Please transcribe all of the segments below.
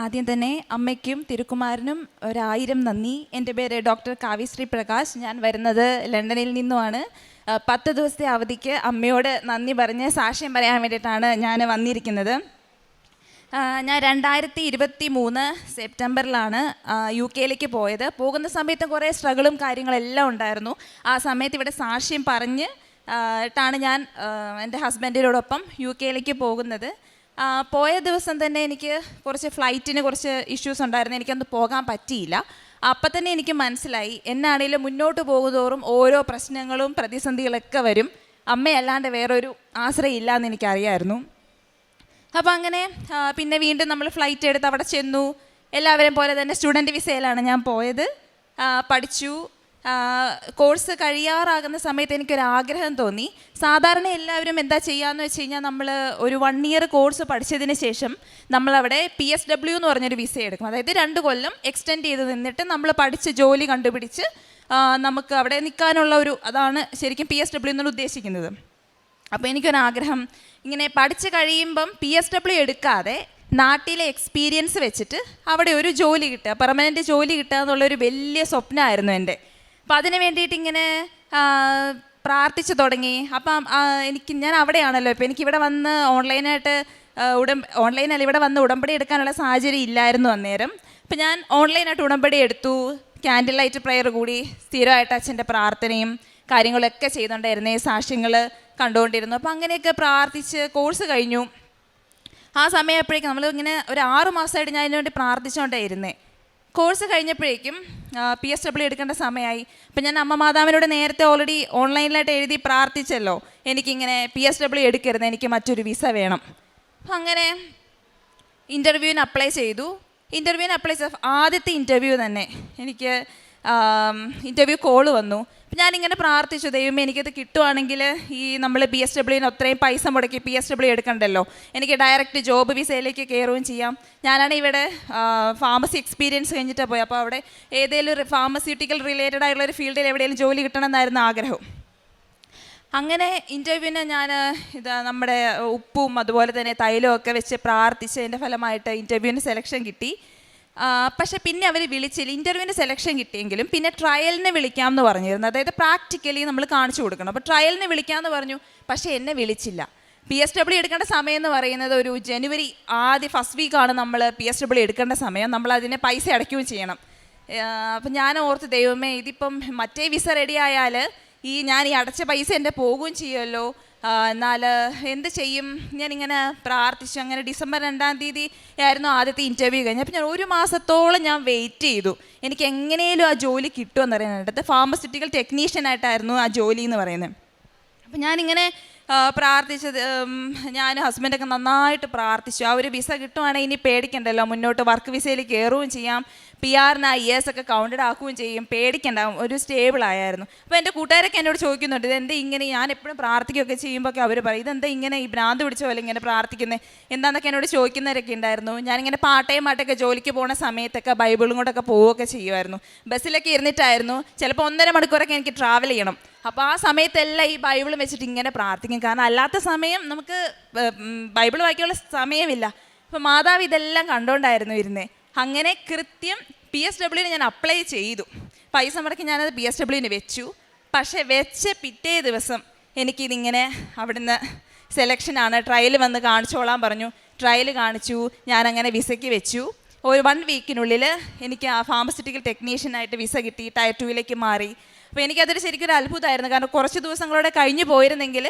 ആദ്യം തന്നെ അമ്മയ്ക്കും തിരുക്കുമാരനും 1000 നന്ദി. എൻ്റെ പേര് ഡോക്ടർ കാവ്യശ്രീ പ്രകാശ്. ഞാൻ വരുന്നത് ലണ്ടനിൽ നിന്നുമാണ്. 10 ദിവസത്തെ അവധിക്ക് അമ്മയോട് നന്ദി പറഞ്ഞ് സാക്ഷ്യം പറയാൻ വേണ്ടിയിട്ടാണ് ഞാൻ വന്നിരിക്കുന്നത്. ഞാൻ 2023 സെപ്റ്റംബറിലാണ് UK പോയത്. പോകുന്ന സമയത്ത് കുറേ സ്ട്രഗിളും കാര്യങ്ങളെല്ലാം ഉണ്ടായിരുന്നു. ആ സമയത്ത് ഇവിടെ സാക്ഷ്യം പറഞ്ഞ് ട്ടാണ് ഞാൻ എൻ്റെ ഹസ്ബൻഡിനോടൊപ്പം UK പോകുന്നത്. പോയ ദിവസം തന്നെ എനിക്ക് കുറച്ച് ഫ്ലൈറ്റിന് കുറച്ച് ഇഷ്യൂസ് ഉണ്ടായിരുന്നു. എനിക്കന്ന് പോകാൻ പറ്റിയില്ല. അപ്പം തന്നെ എനിക്ക് മനസ്സിലായി, എന്നാണേലും മുന്നോട്ട് പോകുന്തോറും ഓരോ പ്രശ്നങ്ങളും പ്രതിസന്ധികളൊക്കെ വരും, അമ്മയല്ലാണ്ട് വേറൊരു ആശ്രയം ഇല്ലയെന്ന് എനിക്കറിയായിരുന്നു. അപ്പോൾ അങ്ങനെ പിന്നെ വീണ്ടും നമ്മൾ ഫ്ലൈറ്റ് എടുത്ത് അവിടെ ചെന്നു. എല്ലാവരും പോലെ തന്നെ സ്റ്റുഡൻറ്റ് വിസയിലാണ് ഞാൻ പോയത്. പഠിച്ചു. കോഴ്സ് കഴിയാറാകുന്ന സമയത്ത് എനിക്കൊരാഗ്രഹം തോന്നി. സാധാരണ എല്ലാവരും എന്താ ചെയ്യാന്ന് വെച്ച് കഴിഞ്ഞാൽ, നമ്മൾ ഒരു 1 ഇയർ കോഴ്സ് പഠിച്ചതിന് ശേഷം നമ്മളവിടെ PSW എന്ന് പറഞ്ഞൊരു വിസ എടുക്കും. അതായത് 2 കൊല്ലം എക്സ്റ്റെൻഡ് ചെയ്ത് നിന്നിട്ട് നമ്മൾ പഠിച്ച് ജോലി കണ്ടുപിടിച്ച് നമുക്ക് അവിടെ നിൽക്കാനുള്ള അതാണ് ശരിക്കും PSW എന്നുള്ള ഉദ്ദേശിക്കുന്നത്. അപ്പോൾ എനിക്കൊരാഗ്രഹം, ഇങ്ങനെ പഠിച്ച് കഴിയുമ്പം PSW എടുക്കാതെ നാട്ടിലെ എക്സ്പീരിയൻസ് വെച്ചിട്ട് അവിടെ ഒരു ജോലി കിട്ടുക, പെർമനൻറ്റ് ജോലി കിട്ടുക എന്നുള്ളൊരു വലിയ സ്വപ്നമായിരുന്നു എൻ്റെ. അപ്പം അതിന് വേണ്ടിയിട്ട് ഇങ്ങനെ പ്രാർത്ഥിച്ചു തുടങ്ങി. അപ്പം ഞാൻ അവിടെയാണല്ലോ, ഇപ്പോൾ എനിക്കിവിടെ വന്ന് ഓൺലൈനായിട്ട് ഓൺലൈനല്ല, ഇവിടെ വന്ന് ഉടമ്പടി എടുക്കാനുള്ള സാഹചര്യം ഇല്ലായിരുന്നു അന്നേരം. അപ്പം ഞാൻ ഓൺലൈനായിട്ട് ഉടമ്പടി എടുത്തു. ക്യാൻഡിൽ ലൈറ്റ് പ്രെയർ കൂടി സ്ഥിരമായിട്ട് അച്ഛൻ്റെ പ്രാർത്ഥനയും കാര്യങ്ങളൊക്കെ ചെയ്തുകൊണ്ടായിരുന്നേ, സാക്ഷ്യങ്ങൾ കണ്ടുകൊണ്ടിരുന്നു. അപ്പം അങ്ങനെയൊക്കെ പ്രാർത്ഥിച്ച് കോഴ്സ് കഴിഞ്ഞു. ആ സമയപ്പോഴേക്കും നമ്മൾ ഇങ്ങനെ ഒരു 6 മാസമായിട്ട് ഞാൻ ഇതിനു വേണ്ടി പ്രാർത്ഥിച്ചുകൊണ്ടേ. കോഴ്സ് കഴിഞ്ഞപ്പോഴേക്കും PSW എടുക്കേണ്ട സമയമായി. അപ്പം ഞാൻ അമ്മ മാതാവിനോട് നേരത്തെ ഓൾറെഡി ഓൺലൈനിലായിട്ട് എഴുതി പ്രാർത്ഥിച്ചല്ലോ, എനിക്കിങ്ങനെ PSW എടുക്കരുത്, എനിക്ക് മറ്റൊരു വിസ വേണം. അപ്പം അങ്ങനെ ഇൻ്റർവ്യൂവിന് അപ്ലൈ ചെയ്തു. ആദ്യത്തെ ഇൻ്റർവ്യൂ തന്നെ എനിക്ക് ഇൻ്റർവ്യൂ കോൾ വന്നു. അപ്പം ഞാനിങ്ങനെ പ്രാർത്ഥിച്ചു, ദൈവമേ എനിക്കത് കിട്ടുവാണെങ്കിൽ ഈ നമ്മൾ PSWന് അത്രയും പൈസ മുടക്കി PSW എടുക്കണ്ടല്ലോ, എനിക്ക് ഡയറക്റ്റ് ജോബ് വിസയിലേക്ക് കയറുകയും ചെയ്യാം. ഞാനാണ് ഇവിടെ ഫാർമസി എക്സ്പീരിയൻസ് കഴിഞ്ഞിട്ടാണ് പോയത്. അപ്പോൾ അവിടെ ഏതെങ്കിലും ഫാർമസ്യൂട്ടിക്കൽ റിലേറ്റഡ് ആയിട്ടുള്ളൊരു ഫീൽഡിൽ എവിടെയെങ്കിലും ജോലി കിട്ടണമെന്നായിരുന്നു ആഗ്രഹം. അങ്ങനെ ഇൻ്റർവ്യൂവിന് ഞാൻ നമ്മുടെ ഉപ്പും അതുപോലെ തന്നെ തൈലവും ഒക്കെ വെച്ച് പ്രാർത്ഥിച്ചതിൻ്റെ ഫലമായിട്ട് ഇൻ്റർവ്യൂവിന് സെലക്ഷൻ കിട്ടി. പക്ഷേ പിന്നെ അവർ വിളിച്ചില്ല. ഇൻ്റർവ്യൂവിന് സെലക്ഷൻ കിട്ടിയെങ്കിലും പിന്നെ ട്രയലിന് വിളിക്കാമെന്ന് പറഞ്ഞിരുന്നു. അതായത് പ്രാക്ടിക്കലി നമ്മൾ കാണിച്ചു കൊടുക്കണം. അപ്പോൾ ട്രയലിന് വിളിക്കാമെന്ന് പറഞ്ഞു, പക്ഷേ എന്നെ വിളിച്ചില്ല. PSW എടുക്കേണ്ട സമയം എന്ന് പറയുന്നത് ഒരു ജനുവരി ഫസ്റ്റ് വീക്കാണ് നമ്മൾ PSW എടുക്കേണ്ട സമയം. നമ്മളതിന് പൈസ അടയ്ക്കുകയും ചെയ്യണം. അപ്പം ഞാൻ ഓർത്ത്, ദൈവമേ ഇതിപ്പം മറ്റേ വിസ റെഡി ആയാൽ ഞാൻ അടച്ച പൈസ എൻ്റെ പോകുകയും ചെയ്യുമല്ലോ, എന്നാൽ എന്ത് ചെയ്യും? ഞാനിങ്ങനെ പ്രാർത്ഥിച്ചു. അങ്ങനെ ഡിസംബർ 2-ാം തീയതി ആയിരുന്നു ആദ്യത്തെ ഇൻ്റർവ്യൂ കഴിഞ്ഞ്. അപ്പോൾ ഞാൻ 1 മാസത്തോളം ഞാൻ വെയിറ്റ് ചെയ്തു, എനിക്ക് എങ്ങനെയും ആ ജോലി കിട്ടുമെന്ന് അറിയാനായിട്ട്. ഫാർമസ്യൂട്ടിക്കൽ ടെക്നീഷ്യനായിട്ടായിരുന്നു ആ ജോലി എന്ന് പറയുന്നത്. അപ്പം ഞാനിങ്ങനെ പ്രാർത്ഥിച്ചത്, ഞാൻ ഹസ്ബൻഡൊക്കെ നന്നായിട്ട് പ്രാർത്ഥിച്ചു. ആ ഒരു വിസ കിട്ടുവാണെങ്കിൽ ഇനി പേടിക്കണ്ടല്ലോ, മുന്നോട്ട് വർക്ക് വിസയിൽ കയറുകയും ചെയ്യാം, PR-ന് IAS ഒക്കെ കൗണ്ടഡ് ആക്കുകയും ചെയ്യും, പേടിക്കണ്ട, ഒരു സ്റ്റേബിൾ ആയിരുന്നു. അപ്പോൾ എൻ്റെ കൂട്ടുകാരൊക്കെ എന്നോട് ചോദിക്കുന്നുണ്ട്, ഇതെന്താ ഇങ്ങനെ? ഞാൻ എപ്പോഴും പ്രാർത്ഥിക്കുകയൊക്കെ ചെയ്യുമ്പോഴൊക്കെ അവർ പറയും, ഇതെന്താ ഇങ്ങനെ ഈ ഭ്രാന്ത് പിടിച്ച പോലെ ഇങ്ങനെ പ്രാർത്ഥിക്കുന്നത് എന്താണെന്നൊക്കെ എന്നോട് ചോദിക്കുന്നവരൊക്കെ ഉണ്ടായിരുന്നു. ഞാനിങ്ങനെ പാർട്ട് ടൈം ആയിട്ടൊക്കെ ജോലിക്ക് പോകുന്ന സമയത്തൊക്കെ ബൈബിളും കൊണ്ടൊക്കെ പോവുകയൊക്കെ ചെയ്യുമായിരുന്നു. ബസ്സിലൊക്കെ ഇരുന്നിട്ടായിരുന്നു, ചിലപ്പോൾ 1.5 മണിക്കൂറൊക്കെ എനിക്ക് ട്രാവൽ ചെയ്യണം. അപ്പോൾ ആ സമയത്തെല്ലാം ഈ ബൈബിളും വെച്ചിട്ട് ഇങ്ങനെ പ്രാർത്ഥിക്കും. കാരണം അല്ലാത്ത സമയം നമുക്ക് ബൈബിൾ വായിക്കാനുള്ള സമയമില്ല. അപ്പോൾ മാതാവ് ഇതെല്ലാം കണ്ടുകൊണ്ടായിരുന്നു ഇരുന്നേ. അങ്ങനെ കൃത്യം PSWന് ഞാൻ അപ്ലൈ ചെയ്തു. പൈസ മുടക്കി ഞാനത് PSWന് വെച്ചു. പക്ഷേ വെച്ച് പിറ്റേ ദിവസം എനിക്കിതിങ്ങനെ അവിടുന്ന് സെലക്ഷനാണ്, ട്രയൽ വന്ന് കാണിച്ചോളാൻ പറഞ്ഞു. ട്രയൽ കാണിച്ചു, ഞാനങ്ങനെ വിസയ്ക്ക് വെച്ചു. ഒരു 1 വീക്കിനുള്ളിൽ എനിക്ക് ആ ഫാർമസ്യൂട്ടിക്കൽ ടെക്നീഷ്യനായിട്ട് വിസ കിട്ടി. ടയർ 2ലേക്ക് മാറി. അപ്പോൾ എനിക്കതൊരു ശരിക്കും ഒരു അത്ഭുതമായിരുന്നു. കാരണം കുറച്ച് ദിവസങ്ങളോടെ കഴിഞ്ഞു പോയിരുന്നെങ്കിൽ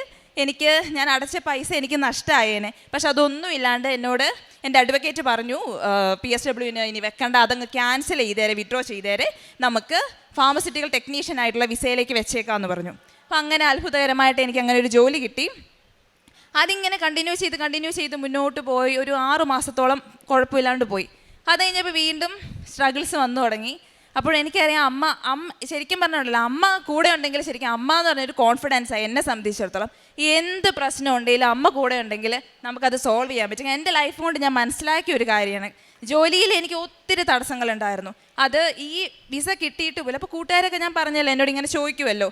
ഞാൻ അടച്ച പൈസ എനിക്ക് നഷ്ടമായേനെ. പക്ഷെ അതൊന്നും ഇല്ലാണ്ട് എന്നോട് എൻ്റെ അഡ്വക്കേറ്റ് പറഞ്ഞു, PSWന് ഇനി വെക്കണ്ട, അതങ്ങ് ക്യാൻസൽ ചെയ്തേരെ, വിഡ്രോ ചെയ്തേരെ, നമുക്ക് ഫാർമസ്യൂട്ടിക്കൽ ടെക്നീഷ്യനായിട്ടുള്ള വിസയിലേക്ക് വെച്ചേക്കാമെന്ന് പറഞ്ഞു. അപ്പോൾ അങ്ങനെ അത്ഭുതകരമായിട്ട് എനിക്ക് അങ്ങനെ ഒരു ജോലി കിട്ടി. അതിങ്ങനെ കണ്ടിന്യൂ ചെയ്ത് മുന്നോട്ട് പോയി. ഒരു 6 മാസത്തോളം കുഴപ്പമില്ലാണ്ട് പോയി. അത് കഴിഞ്ഞപ്പോൾ വീണ്ടും സ്ട്രഗിൾസ് വന്നു തുടങ്ങി. അപ്പോൾ എനിക്കറിയാം, അമ്മ ശരിക്കും പറഞ്ഞിട്ടുണ്ടല്ലോ, അമ്മ കൂടെ ഉണ്ടെങ്കിൽ ശരിക്കും അമ്മ എന്ന് പറഞ്ഞൊരു കോൺഫിഡൻസായി എന്നെ സംബന്ധിച്ചിടത്തോളം. എന്ത് പ്രശ്നം ഉണ്ടെങ്കിലും അമ്മ കൂടെ ഉണ്ടെങ്കിൽ നമുക്കത് സോൾവ് ചെയ്യാൻ പറ്റും. എൻ്റെ ലൈഫ് കൊണ്ട് ഞാൻ മനസ്സിലാക്കിയ ഒരു കാര്യമാണ്. ജോലിയിൽ എനിക്ക് ഒത്തിരി തടസ്സങ്ങളുണ്ടായിരുന്നു. അത് ഈ വിസ കിട്ടിയിട്ട് പോലും. അപ്പോൾ കൂട്ടുകാരൊക്കെ ഞാൻ പറഞ്ഞല്ലോ എന്നോട് ഇങ്ങനെ ചോദിക്കുമല്ലോ,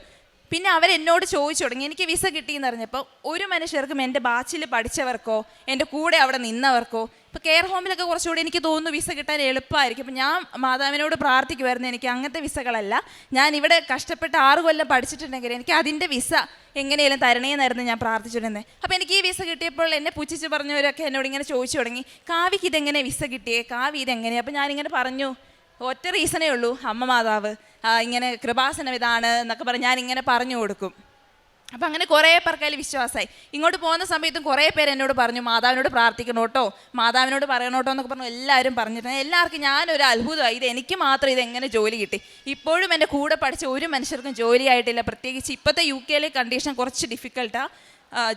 പിന്നെ അവരെന്നോട് ചോദിച്ചു തുടങ്ങി, എനിക്ക് വിസ കിട്ടിയെന്ന് അറിഞ്ഞപ്പോൾ ഒരു മനുഷ്യർക്കും എൻ്റെ ബാച്ചിൽ പഠിച്ചവർക്കോ എൻ്റെ കൂടെ അവിടെ നിന്നവർക്കോ, ഇപ്പോൾ കെയർ ഹോമിലൊക്കെ കുറച്ചുകൂടി എനിക്ക് തോന്നുന്നു വിസ കിട്ടാൻ എളുപ്പമായിരിക്കും. അപ്പം ഞാൻ മാതാവിനോട് പ്രാർത്ഥിക്കുമായിരുന്നു, എനിക്ക് അങ്ങനത്തെ വിസകളല്ല, ഞാൻ ഇവിടെ കഷ്ടപ്പെട്ട് 6 കൊല്ലം പഠിച്ചിട്ടുണ്ടെങ്കിൽ എനിക്ക് അതിൻ്റെ വിസ എങ്ങനെയാലും തരണേന്നായിരുന്നു ഞാൻ പ്രാർത്ഥിച്ചിരുന്നത്. അപ്പോൾ എനിക്ക് ഈ വിസ കിട്ടിയപ്പോൾ എന്നെ പുച്ഛിച്ച് പറഞ്ഞവരൊക്കെ എന്നോട് ഇങ്ങനെ ചോദിച്ചു തുടങ്ങി, കാവ്യക്ക് ഇതെങ്ങനെ വിസ കിട്ടിയേ, കാവ്യ ഇതെങ്ങനെയാണ്? അപ്പോൾ ഞാനിങ്ങനെ പറഞ്ഞു, ഒറ്റ റീസണേ ഉള്ളൂ, അമ്മ മാതാവ് ഇങ്ങനെ കൃപാസനം ഇതാണ് എന്നൊക്കെ പറഞ്ഞ് ഞാനിങ്ങനെ പറഞ്ഞു കൊടുക്കും. അപ്പം അങ്ങനെ കുറേ പേർക്ക് അതിൽ വിശ്വാസമായി. ഇങ്ങോട്ട് പോകുന്ന സമയത്തും കുറേ പേര് എന്നോട് പറഞ്ഞു, മാതാവിനോട് പ്രാർത്ഥിക്കണം കേട്ടോ, മാതാവിനോട് പറയണം കേട്ടോ എന്നൊക്കെ പറഞ്ഞു എല്ലാവരും പറഞ്ഞിട്ടുണ്ട്. എല്ലാവർക്കും ഞാനൊരു അത്ഭുതമായി, ഇത് എനിക്ക് മാത്രം ഇതെങ്ങനെ ജോലി കിട്ടി. ഇപ്പോഴും എൻ്റെ കൂടെ പഠിച്ച ഒരു മനുഷ്യർക്കും ജോലി ആയിട്ടില്ല. പ്രത്യേകിച്ച് ഇപ്പോഴത്തെ UK കണ്ടീഷൻ കുറച്ച് ഡിഫിക്കൽട്ടാണ്,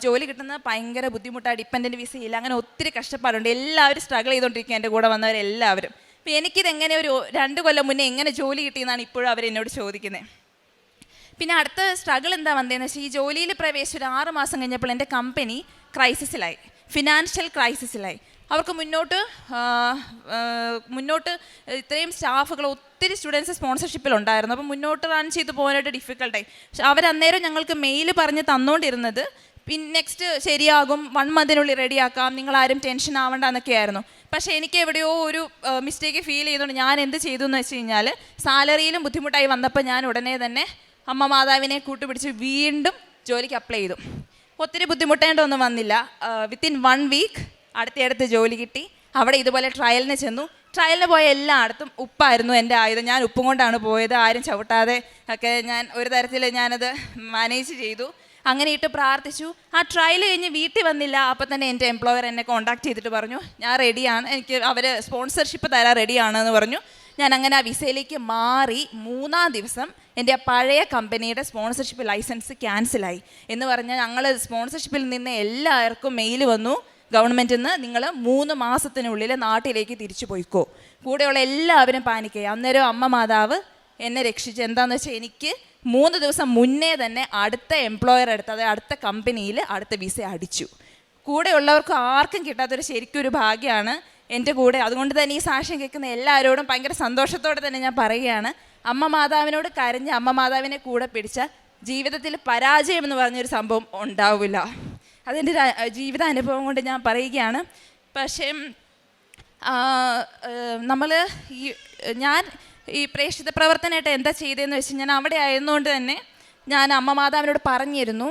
ജോലി കിട്ടുന്നത് ഭയങ്കര ബുദ്ധിമുട്ടാണ്, ഡിപ്പെൻഡൻറ്റ് വിസയില്ല, അങ്ങനെ ഒത്തിരി കഷ്ടപ്പാടുണ്ട്. എല്ലാവരും സ്ട്രഗിൾ ചെയ്തുകൊണ്ടിരിക്കുക, എൻ്റെ കൂടെ വന്നവരെല്ലാവരും. അപ്പോൾ എനിക്കിതെങ്ങനെ ഒരു 2 കൊല്ലം മുന്നേ എങ്ങനെ ജോലി കിട്ടിയെന്നാണ് ഇപ്പോഴും അവരെന്നോട് ചോദിക്കുന്നത്. പിന്നെ അടുത്ത സ്ട്രഗിൾ എന്താ വന്നതെന്ന് വെച്ചാൽ, ഈ ജോലിയിൽ പ്രവേശിച്ച് ഒരു 6 മാസം കഴിഞ്ഞപ്പോൾ എൻ്റെ കമ്പനി ക്രൈസിസിലായി, ഫിനാൻഷ്യൽ ക്രൈസിസിലായി. അവർക്ക് മുന്നോട്ട് ഇത്രയും സ്റ്റാഫുകൾ ഒത്തിരി സ്റ്റുഡൻസ് സ്പോൺസർഷിപ്പിലുണ്ടായിരുന്നു. അപ്പോൾ മുന്നോട്ട് റൺ ചെയ്ത് പോകാനായിട്ട് ഡിഫിക്കൽട്ടായി. പക്ഷെ അവരന്നേരം ഞങ്ങൾക്ക് മെയിൽ പറഞ്ഞ് തന്നുകൊണ്ടിരുന്നത്, പിന്നെ നെക്സ്റ്റ് ശരിയാകും, 1 മന്തിനുള്ളിൽ റെഡിയാക്കാം, നിങ്ങളാരും ടെൻഷൻ ആവണ്ട എന്നൊക്കെയായിരുന്നു. പക്ഷേ എനിക്ക് എവിടെയോ ഒരു മിസ്റ്റേക്ക് ഫീൽ ചെയ്തുകൊണ്ട് ഞാൻ എന്ത് ചെയ്തു എന്ന് വെച്ച് കഴിഞ്ഞാൽ, സാലറിയിലും ബുദ്ധിമുട്ടായി വന്നപ്പോൾ ഞാൻ ഉടനെ തന്നെ അമ്മ മാതാവിനെ കൂട്ടുപിടിച്ച് വീണ്ടും ജോലിക്ക് അപ്ലൈ ചെയ്തു. ഒത്തിരി ബുദ്ധിമുട്ടേണ്ടൊന്നും വന്നില്ല. വിത്തിൻ 1 വീക്ക് അടുത്തടുത്ത് ജോലി കിട്ടി. അവിടെ ഇതുപോലെ ട്രയലിന് ചെന്നു. ട്രയലിന് പോയ എല്ലായിടത്തും ഉപ്പായിരുന്നു എൻ്റെ ആയുധം. ഞാൻ ഉപ്പും കൊണ്ടാണ് പോയത്, ആരും ചവിട്ടാതെ ഒക്കെ ഞാൻ ഒരു തരത്തിൽ ഞാനത് മാനേജ് ചെയ്തു. അങ്ങനെ ഇട്ട് പ്രാർത്ഥിച്ചു. ആ ട്രയൽ കഴിഞ്ഞ് വീട്ടിൽ വന്നില്ല, അപ്പോൾ തന്നെ എൻ്റെ എംപ്ലോയർ എന്നെ കോൺടാക്ട് ചെയ്തിട്ട് പറഞ്ഞു, ഞാൻ റെഡിയാണ്, എനിക്ക് അവർ സ്പോൺസർഷിപ്പ് തരാൻ റെഡിയാണെന്ന് പറഞ്ഞു. ഞാൻ അങ്ങനെ ആ വിസയിലേക്ക് മാറി 3-ാം ദിവസം എൻ്റെ പഴയ കമ്പനിയുടെ സ്പോൺസർഷിപ്പ് ലൈസൻസ് ക്യാൻസലായി. എന്ന് പറഞ്ഞാൽ ഞങ്ങൾ സ്പോൺസർഷിപ്പിൽ നിന്ന് എല്ലാവർക്കും മെയിൽ വന്നു, ഗവൺമെൻറ്റിൽ നിന്ന് നിങ്ങൾ 3 മാസത്തിനുള്ളിൽ നാട്ടിലേക്ക് തിരിച്ചു പോയിക്കോ. കൂടെയുള്ള എല്ലാവരും പാനിക്കായി. അന്നേരം അമ്മ മാതാവ് എന്നെ രക്ഷിച്ചു. എന്താണെന്ന് വെച്ചാൽ, എനിക്ക് 3 ദിവസം മുന്നേ തന്നെ അടുത്ത എംപ്ലോയർ എടുത്ത്, അതായത് അടുത്ത കമ്പനിയിൽ അടുത്ത വിസ അടിച്ചു. കൂടെയുള്ളവർക്ക് ആർക്കും കിട്ടാത്തൊരു ശരിക്കും ഒരു ഭാഗ്യമാണ് എൻ്റെ കൂടെ. അതുകൊണ്ട് തന്നെ ഈ സാക്ഷ്യം കേൾക്കുന്ന എല്ലാവരോടും ഭയങ്കര സന്തോഷത്തോടെ തന്നെ ഞാൻ പറയുകയാണ്, അമ്മ മാതാവിനോട് കരഞ്ഞ് അമ്മ മാതാവിനെ കൂടെ പിടിച്ച ജീവിതത്തിൽ പരാജയം എന്ന് പറഞ്ഞൊരു സംഭവം ഉണ്ടാവില്ല. അതെൻ്റെ ജീവിതാനുഭവം കൊണ്ട് ഞാൻ പറയുകയാണ്. പക്ഷേ ഞാൻ ഈ പ്രേക്ഷിത പ്രവർത്തനമായിട്ട് എന്താ ചെയ്തതെന്ന് വെച്ച്, ഞാൻ അവിടെ ആയിരുന്നുകൊണ്ട് തന്നെ ഞാൻ അമ്മ മാതാവിനോട് പറഞ്ഞിരുന്നു,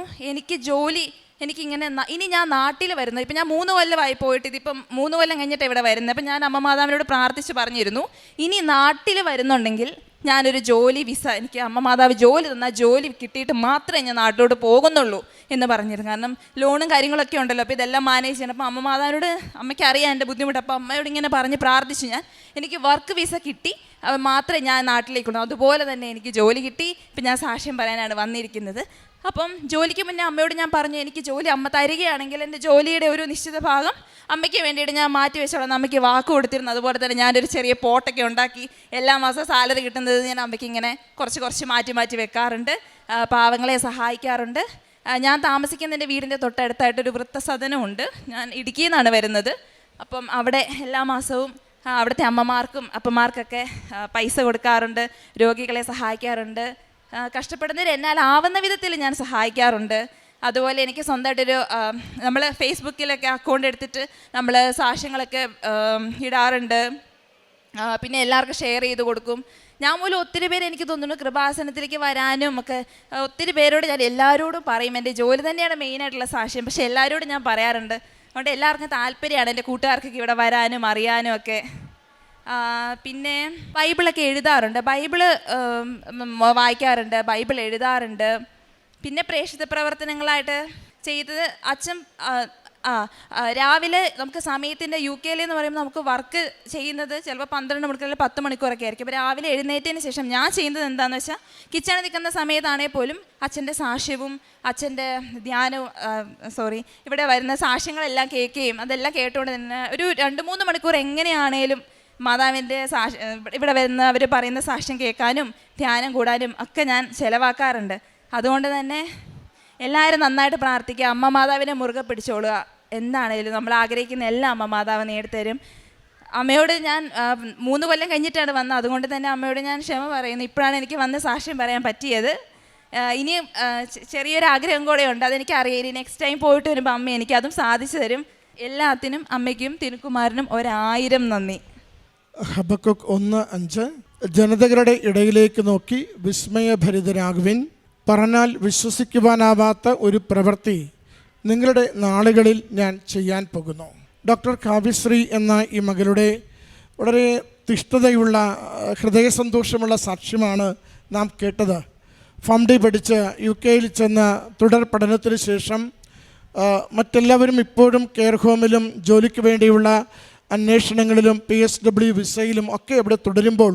എനിക്കിങ്ങനെ ഇനി ഞാൻ നാട്ടിൽ വരുന്നത്, ഇപ്പം ഞാൻ 3 കൊല്ലമായി പോയിട്ട്, ഇതിപ്പം 3 കൊല്ലം കഴിഞ്ഞിട്ട് ഇവിടെ വരുന്നത്. അപ്പം ഞാൻ അമ്മ മാതാവിനോട് പ്രാർത്ഥിച്ച് പറഞ്ഞിരുന്നു, ഇനി നാട്ടിൽ വരുന്നുണ്ടെങ്കിൽ ഞാനൊരു ജോലി വിസ, എനിക്ക് അമ്മ മാതാവ് ജോലി തന്നാൽ ജോലി കിട്ടിയിട്ട് മാത്രമേ ഞാൻ നാട്ടിലോട്ട് പോകുന്നുള്ളൂ എന്ന് പറഞ്ഞിരുന്നു. കാരണം ലോണും കാര്യങ്ങളൊക്കെ ഉണ്ടല്ലോ, അപ്പോൾ ഇതെല്ലാം മാനേജ് ചെയ്യണം. അപ്പോൾ അമ്മ മാതാവിനോട്, അമ്മയ്ക്ക് അറിയാം എൻ്റെ ബുദ്ധിമുട്ട്, അപ്പോൾ അമ്മയോട് ഇങ്ങനെ പറഞ്ഞ് പ്രാർത്ഥിച്ചു. എനിക്ക് വർക്ക് വിസ കിട്ടി മാത്രമേ ഞാൻ നാട്ടിലേക്കുള്ളൂ. അതുപോലെ തന്നെ എനിക്ക് ജോലി കിട്ടി. ഇപ്പം ഞാൻ സാക്ഷ്യം പറയാനാണ് വന്നിരിക്കുന്നത്. അപ്പം ജോലിക്ക് മുന്നേ അമ്മയോട് ഞാൻ പറഞ്ഞു, എനിക്ക് ജോലി അമ്മ തരികയാണെങ്കിൽ എൻ്റെ ജോലിയുടെ ഒരു നിശ്ചിത ഭാഗം അമ്മയ്ക്ക് വേണ്ടിയിട്ട് ഞാൻ മാറ്റി വെച്ചോളാം. അമ്മയ്ക്ക് വാക്ക് കൊടുത്തിരുന്നു. അതുപോലെ തന്നെ ഞാനൊരു ചെറിയ പോട്ടൊക്കെ ഉണ്ടാക്കി എല്ലാ മാസവും സാലറി കിട്ടുന്നത് ഞാൻ അമ്മയ്ക്ക് ഇങ്ങനെ കുറച്ച് മാറ്റി വെക്കാറുണ്ട്. പാവങ്ങളെ സഹായിക്കാറുണ്ട്. ഞാൻ താമസിക്കുന്നതിൻ്റെ വീടിൻ്റെ തൊട്ടടുത്തായിട്ടൊരു വൃദ്ധസദനമുണ്ട്. ഞാൻ ഇടുക്കിയിൽ നിന്നാണ് വരുന്നത്. അപ്പം അവിടെ എല്ലാ മാസവും അവിടുത്തെ അമ്മമാർക്കും അപ്പന്മാർക്കൊക്കെ പൈസ കൊടുക്കാറുണ്ട്, രോഗികളെ സഹായിക്കാറുണ്ട്. കഷ്ടപ്പെടുന്നവർ എന്നാൽ ആവുന്ന വിധത്തിൽ ഞാൻ സഹായിക്കാറുണ്ട്. അതുപോലെ എനിക്ക് സ്വന്തമായിട്ടൊരു നമ്മൾ ഫേസ്ബുക്കിലൊക്കെ അക്കൗണ്ട് എടുത്തിട്ട് നമ്മൾ സാക്ഷ്യങ്ങളൊക്കെ ഇടാറുണ്ട്. പിന്നെ എല്ലാവർക്കും ഷെയർ ചെയ്ത് കൊടുക്കും. ഞാൻ മൂലം ഒത്തിരി പേര്, എനിക്ക് തോന്നുന്നു, കൃപാസനത്തിലേക്ക് വരാനും ഒക്കെ ഒത്തിരി പേരോട് ഞാൻ എല്ലാവരോടും പറയും. എൻ്റെ ജോലി തന്നെയാണ് മെയിനായിട്ടുള്ള സാക്ഷ്യം. പക്ഷേ എല്ലാവരോടും ഞാൻ പറയാറുണ്ട്. അതുകൊണ്ട് എല്ലാവർക്കും താല്പര്യമാണ് എൻ്റെ കൂട്ടുകാർക്കൊക്കെ ഇവിടെ വരാനും അറിയാനും ഒക്കെ. പിന്നെ ബൈബിളൊക്കെ എഴുതാറുണ്ട്, ബൈബിള് വായിക്കാറുണ്ട്, ബൈബിൾ എഴുതാറുണ്ട്. പിന്നെ പ്രേക്ഷിത പ്രവർത്തനങ്ങളായിട്ട് ചെയ്തത്, അച്ഛൻ രാവിലെ നമുക്ക് സമയത്തിൻ്റെ UK എന്ന് പറയുമ്പോൾ നമുക്ക് വർക്ക് ചെയ്യുന്നത് ചിലപ്പോൾ 12 മണിക്കൂർ അല്ലെങ്കിൽ 10 മണിക്കൂറൊക്കെ ആയിരിക്കും. അപ്പോൾ രാവിലെ എഴുന്നേറ്റതിന് ശേഷം ഞാൻ ചെയ്യുന്നത് എന്താണെന്ന് വെച്ചാൽ, കിച്ചണിൽ നിൽക്കുന്ന സമയത്താണെങ്കിൽ പോലും അച്ഛൻ്റെ സാക്ഷ്യവും അച്ഛൻ്റെ ധ്യാനവും ഇവിടെ വരുന്ന സാക്ഷ്യങ്ങളെല്ലാം കേൾക്കുകയും അതെല്ലാം കേട്ടുകൊണ്ട് തന്നെ ഒരു 2-3 മണിക്കൂർ എങ്ങനെയാണേലും മാതാവിൻ്റെ ഇവിടെ വരുന്ന അവർ പറയുന്ന സാക്ഷ്യം കേൾക്കാനും ധ്യാനം കൂടാനും ഒക്കെ ഞാൻ ചിലവാക്കാറുണ്ട്. അതുകൊണ്ട് തന്നെ എല്ലാവരും നന്നായിട്ട് പ്രാർത്ഥിക്കുക, അമ്മ മാതാവിനെ മുറുകെ പിടിച്ചോളുക. എന്താണേലും നമ്മൾ ആഗ്രഹിക്കുന്ന എല്ലാം അമ്മ മാതാവ് നേടിത്തരും. അമ്മയോട് ഞാൻ 3 കൊല്ലം കഴിഞ്ഞിട്ടാണ് വന്നത്. അതുകൊണ്ട് തന്നെ അമ്മയോട് ഞാൻ ക്ഷമ പറയുന്നു. ഇപ്പോഴാണ് എനിക്ക് വന്ന് സാക്ഷ്യം പറയാൻ പറ്റിയത്. ഇനിയും ചെറിയൊരു ആഗ്രഹം കൂടെ ഉണ്ട്, അതെനിക്ക് അറിയാം. ഇനി നെക്സ്റ്റ് ടൈം പോയിട്ട് വരുമ്പോൾ അമ്മ എനിക്ക് അതും സാധിച്ചു തരും. എല്ലാത്തിനും അമ്മയ്ക്കും തിരുക്കുമാരനും 1000 നന്ദി. ഹബക്കുക്ക് 1:5 ജനതകളുടെ ഇടയിലേക്ക് നോക്കി വിസ്മയഭരിതരാകുവിൻ. പറഞ്ഞാൽ വിശ്വസിക്കുവാനാവാത്ത ഒരു പ്രവൃത്തി നിങ്ങളുടെ നാളുകളിൽ ഞാൻ ചെയ്യാൻ പോകുന്നു. ഡോക്ടർ കാവ്യശ്രീ എന്ന ഈ മകളുടെ വളരെ തിഷ്ഠതയുള്ള ഹൃദയസന്തോഷമുള്ള സാക്ഷ്യമാണ് നാം കേട്ടത്. ഫാംഡി പഠിച്ച് UK ചെന്ന് തുടർ പഠനത്തിന് ശേഷം മറ്റെല്ലാവരും ഇപ്പോഴും കെയർ ഹോമിലും ജോലിക്ക് വേണ്ടിയുള്ള അന്വേഷണങ്ങളിലും PSW വിസയിലും ഒക്കെ അവിടെ തുടരുമ്പോൾ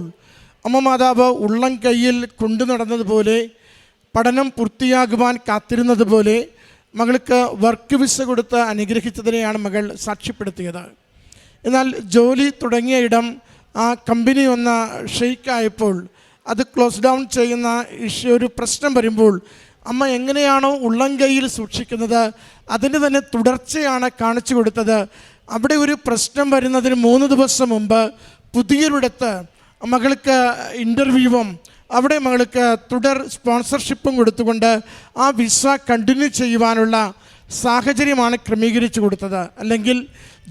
അമ്മ മാതാവ് ഉള്ളം കയ്യിൽ കൊണ്ടു നടന്നതുപോലെ, പഠനം പൂർത്തിയാകുവാൻ കാത്തിരുന്നതുപോലെ മകൾക്ക് വർക്ക് വിസ കൊടുത്ത് അനുഗ്രഹിച്ചതിനെയാണ് മകൾ സാക്ഷ്യപ്പെടുത്തിയത്. എന്നാൽ ജോലി തുടങ്ങിയ ഇടം ആ കമ്പനി ഒന്ന് ഷെയ്ക്കായപ്പോൾ അത് ക്ലോസ് ഡൗൺ ചെയ്യുന്ന ഒരു പ്രശ്നം വരുമ്പോൾ അമ്മ എങ്ങനെയാണോ ഉള്ളം കയ്യിൽ സൂക്ഷിക്കുന്നത് അതിന് തന്നെ തുടർച്ചയാണ് കാണിച്ചു കൊടുത്തത്. അവിടെ ഒരു പ്രശ്നം വരുന്നതിന് 3 ദിവസം മുമ്പ് പുതിയൊരിടത്ത് മകൾക്ക് ഇൻ്റർവ്യൂവും അവിടെ മകൾക്ക് തുടർ സ്പോൺസർഷിപ്പും കൊടുത്തുകൊണ്ട് ആ വിസ കണ്ടിന്യൂ ചെയ്യുവാനുള്ള സാഹചര്യമാണ് ക്രമീകരിച്ചു കൊടുത്തത്. അല്ലെങ്കിൽ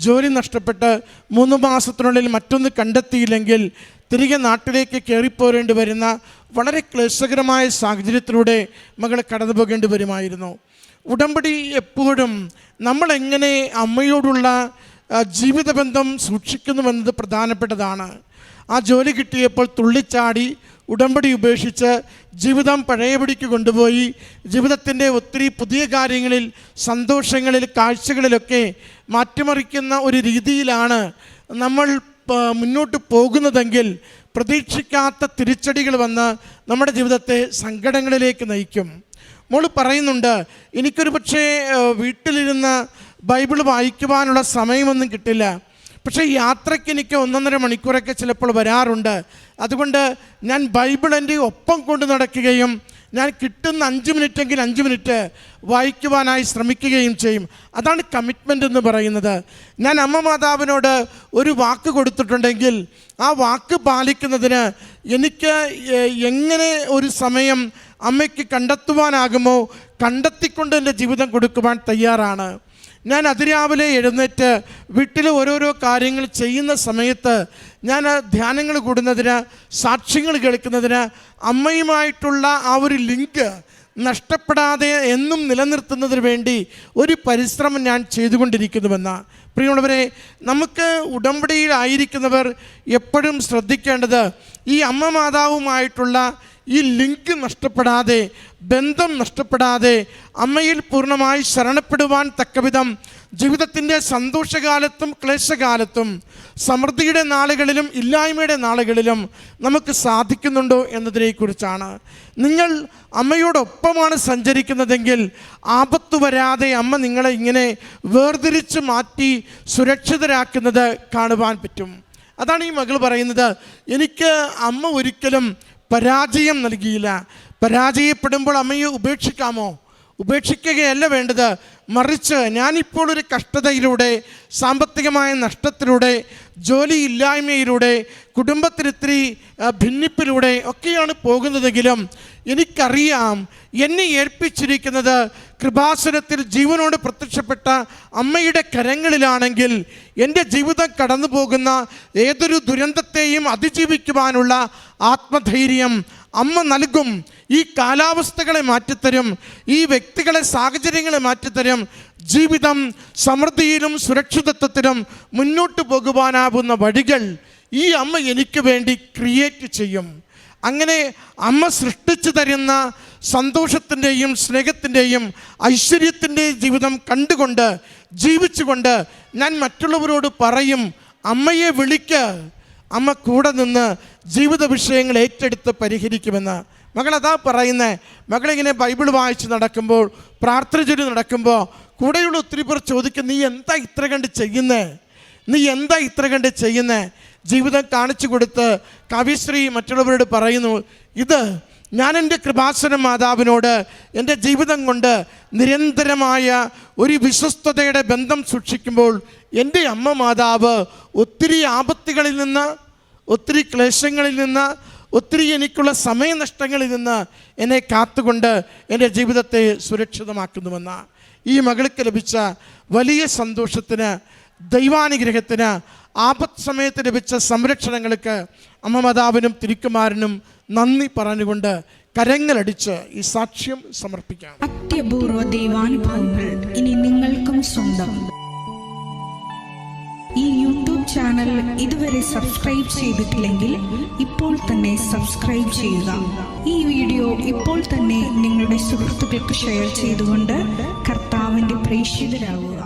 ജോലി നഷ്ടപ്പെട്ട് 3 മാസത്തിനുള്ളിൽ മറ്റൊന്ന് കണ്ടെത്തിയില്ലെങ്കിൽ തിരികെ നാട്ടിലേക്ക് കയറിപ്പോരേണ്ടി വരുന്ന വളരെ ക്ലേശകരമായ സാഹചര്യത്തിലൂടെ മകൾ കടന്നു പോകേണ്ടി വരുമായിരുന്നു. ഉടമ്പടി എപ്പോഴും നമ്മളെങ്ങനെ അമ്മയോടുള്ള ജീവിതബന്ധം സൂക്ഷിക്കുന്നുവെന്നത് പ്രധാനപ്പെട്ടതാണ്. ആ ജോലി കിട്ടിയപ്പോൾ തുള്ളിച്ചാടി ഉടമ്പടി ഉപേക്ഷിച്ച് ജീവിതം പഴയപടിക്ക് കൊണ്ടുപോയി ജീവിതത്തിൻ്റെ ഒത്തിരി പുതിയ കാര്യങ്ങളിൽ, സന്തോഷങ്ങളിൽ, കാഴ്ചകളിലൊക്കെ മാറ്റിമറിക്കുന്ന ഒരു രീതിയിലാണ് നമ്മൾ മുന്നോട്ട് പോകുന്നതെങ്കിൽ പ്രതീക്ഷിക്കാത്ത തിരിച്ചടികൾ വന്ന് നമ്മുടെ ജീവിതത്തെ സങ്കടങ്ങളിലേക്ക് നയിക്കും. മോള് പറയുന്നുണ്ട്, എനിക്കൊരു പക്ഷേ വീട്ടിലിരുന്ന് ബൈബിൾ വായിക്കുവാനുള്ള സമയമൊന്നും കിട്ടില്ല, പക്ഷേ യാത്രയ്ക്ക് എനിക്ക് 1.5 മണിക്കൂറൊക്കെ ചിലപ്പോൾ വരാറുണ്ട്. അതുകൊണ്ട് ഞാൻ ബൈബിൾ എൻ്റെ ഒപ്പം കൊണ്ട് നടക്കുകയും ഞാൻ കിട്ടുന്ന 5 മിനിറ്റെങ്കിൽ 5 മിനിറ്റ് വായിക്കുവാനായി ശ്രമിക്കുകയും ചെയ്യും. അതാണ് കമ്മിറ്റ്മെൻ്റ് എന്ന് പറയുന്നത്. ഞാൻ അമ്മ മാതാവിനോട് ഒരു വാക്ക് കൊടുത്തിട്ടുണ്ടെങ്കിൽ ആ വാക്ക് പാലിക്കുന്നതിന് എനിക്ക് എങ്ങനെ ഒരു സമയം അമ്മയ്ക്ക് കണ്ടെത്തുവാനാകുമോ കണ്ടെത്തിക്കൊണ്ട് എൻ്റെ ജീവിതം കൊടുക്കുവാൻ തയ്യാറാണ്. ഞാൻ അതിരാവിലെ എഴുന്നേറ്റ് വീട്ടിൽ ഓരോരോ കാര്യങ്ങൾ ചെയ്യുന്ന സമയത്ത് ഞാൻ ധ്യാനങ്ങൾ കൂടുന്നതിന്, സാക്ഷ്യങ്ങൾ കേൾക്കുന്നതിന്, അമ്മയുമായിട്ടുള്ള ആ ഒരു ലിങ്ക് നഷ്ടപ്പെടാതെ എന്നും നിലനിർത്തുന്നതിന് വേണ്ടി ഒരു പരിശ്രമം ഞാൻ ചെയ്തുകൊണ്ടിരിക്കുന്നുവെന്ന. പ്രിയമുള്ളവരെ, നമുക്ക് ഉടമ്പടിയിലായിരിക്കുന്നവർ എപ്പോഴും ശ്രദ്ധിക്കേണ്ടത് ഈ അമ്മ മാതാവുമായിട്ടുള്ള ഈ ലിങ്ക് നഷ്ടപ്പെടാതെ, ബന്ധം നഷ്ടപ്പെടാതെ അമ്മയിൽ പൂർണ്ണമായി ശരണപ്പെടുവാൻ തക്കവിധം ജീവിതത്തിൻ്റെ സന്തോഷകാലത്തും ക്ലേശകാലത്തും സമൃദ്ധിയുടെ നാളുകളിലും ഇല്ലായ്മയുടെ നാളുകളിലും നമുക്ക് സാധിക്കുന്നുണ്ടോ എന്നതിനെക്കുറിച്ചാണ്. നിങ്ങൾ അമ്മയോടൊപ്പമാണ് സഞ്ചരിക്കുന്നതെങ്കിൽ ആപത്ത് വരാതെ അമ്മ നിങ്ങളെ ഇങ്ങനെ വേർതിരിച്ച് മാറ്റി സുരക്ഷിതരാക്കുന്നത് കാണുവാൻ പറ്റും. അതാണ് ഈ മകൾ പറയുന്നത്, എനിക്ക് അമ്മ ഒരിക്കലും പരാജയം നൽകിയില്ല. പരാജയപ്പെടുമ്പോൾ അമ്മയെ ഉപേക്ഷിക്കാമോ? ഉപേക്ഷിക്കുകയല്ല വേണ്ടത്, മറിച്ച് ഞാനിപ്പോൾ ഒരു കഷ്ടതയിലൂടെ, സാമ്പത്തികമായ നഷ്ടത്തിലൂടെ, ജോലിയില്ലായ്മയിലൂടെ, കുടുംബത്തിനിത്തിരി ഭിന്നിപ്പിലൂടെ ഒക്കെയാണ് പോകുന്നതെങ്കിലും എനിക്കറിയാം എന്നെ ഏൽപ്പിച്ചിരിക്കുന്നത് കൃപാസനത്തിൽ ജീവനോട് പ്രത്യക്ഷപ്പെട്ട അമ്മയുടെ കരങ്ങളിലാണെങ്കിൽ എൻ്റെ ജീവിതം കടന്നു പോകുന്ന ഏതൊരു ദുരന്തത്തെയും അതിജീവിക്കുവാനുള്ള ആത്മധൈര്യം അമ്മ നൽകും. ഈ കാലാവസ്ഥകളെ മാറ്റിത്തരും, ഈ വ്യക്തികളെ, സാഹചര്യങ്ങളെ മാറ്റിത്തരും. ജീവിതം സമൃദ്ധിയിലും സുരക്ഷിതത്വത്തിലും മുന്നോട്ട് പോകുവാനാവുന്ന വഴികൾ ഈ അമ്മ എനിക്ക് വേണ്ടി ക്രിയേറ്റ് ചെയ്യും. അങ്ങനെ അമ്മ സൃഷ്ടിച്ചു തരുന്ന സന്തോഷത്തിൻ്റെയും സ്നേഹത്തിൻ്റെയും ഐശ്വര്യത്തിൻ്റെയും ജീവിതം കണ്ടുകൊണ്ട്, ജീവിച്ചുകൊണ്ട് ഞാൻ മറ്റുള്ളവരോട് പറയും, അമ്മയെ വിളിക്ക്, അമ്മ കൂടെ നിന്ന് ജീവിത വിഷയങ്ങൾ ഏറ്റെടുത്ത് പരിഹരിക്കുമെന്ന്. മകളതാ പറയുന്നത്. മകളിങ്ങനെ ബൈബിൾ വായിച്ച് നടക്കുമ്പോൾ, പ്രാർത്ഥന ചൊല്ലി നടക്കുമ്പോൾ കൂടെയുള്ള ഒത്തിരി പേർ ചോദിക്കും, നീ എന്താ ഇത്ര കണ്ട് ചെയ്യുന്നേ, നീ എന്താ ഇത്ര കണ്ട് ചെയ്യുന്നേ? ജീവിതം കാണിച്ചു കൊടുത്ത് കവിശ്രീ മറ്റുള്ളവരോട് പറയുന്നു, ഇത് ഞാൻ എൻ്റെ കൃപാസന മാതാവിനോട് എൻ്റെ ജീവിതം കൊണ്ട് നിരന്തരമായ ഒരു വിശ്വസ്തതയുടെ ബന്ധം സൂക്ഷിക്കുമ്പോൾ എൻ്റെ അമ്മ മാതാവ് ഒത്തിരി ആപത്തുകളിൽ നിന്ന്, ഒത്തിരി ക്ലേശങ്ങളിൽ നിന്ന്, ഒത്തിരി എനിക്കുള്ള സമയനഷ്ടങ്ങളിൽ നിന്ന് എന്നെ കാത്തുകൊണ്ട് എൻ്റെ ജീവിതത്തെ സുരക്ഷിതമാക്കുന്നുവെന്ന ഈ മകൾക്ക് ലഭിച്ച വലിയ സന്തോഷത്തിന്, ദൈവാനുഗ്രഹത്തിന്, ആപത്ത് സമയത്ത് ലഭിച്ച സംരക്ഷണങ്ങൾക്ക് അമ്മ മാതാവിനും തിരുക്കുമാരനും നന്ദി പറഞ്ഞുകൊണ്ട് കരങ്ങളടിച്ച് ഈ സാക്ഷ്യം സമർപ്പിക്കാം. അത്യപൂർവ ദൈവാനുഭവങ്ങൾ ഇനി നിങ്ങൾക്കും സ്വന്തം. ഈ യൂട്യൂബ് ചാനൽ ഇതുവരെ സബ്സ്ക്രൈബ് ചെയ്തിട്ടില്ലെങ്കിൽ ഇപ്പോൾ തന്നെ സബ്സ്ക്രൈബ് ചെയ്യുക. ഈ വീഡിയോ ഇപ്പോൾ തന്നെ നിങ്ങളുടെ സുഹൃത്തുക്കൾക്ക് ഷെയർ ചെയ്തുകൊണ്ട് കർത്താവിൻ്റെ പ്രേക്ഷിതരാകുക.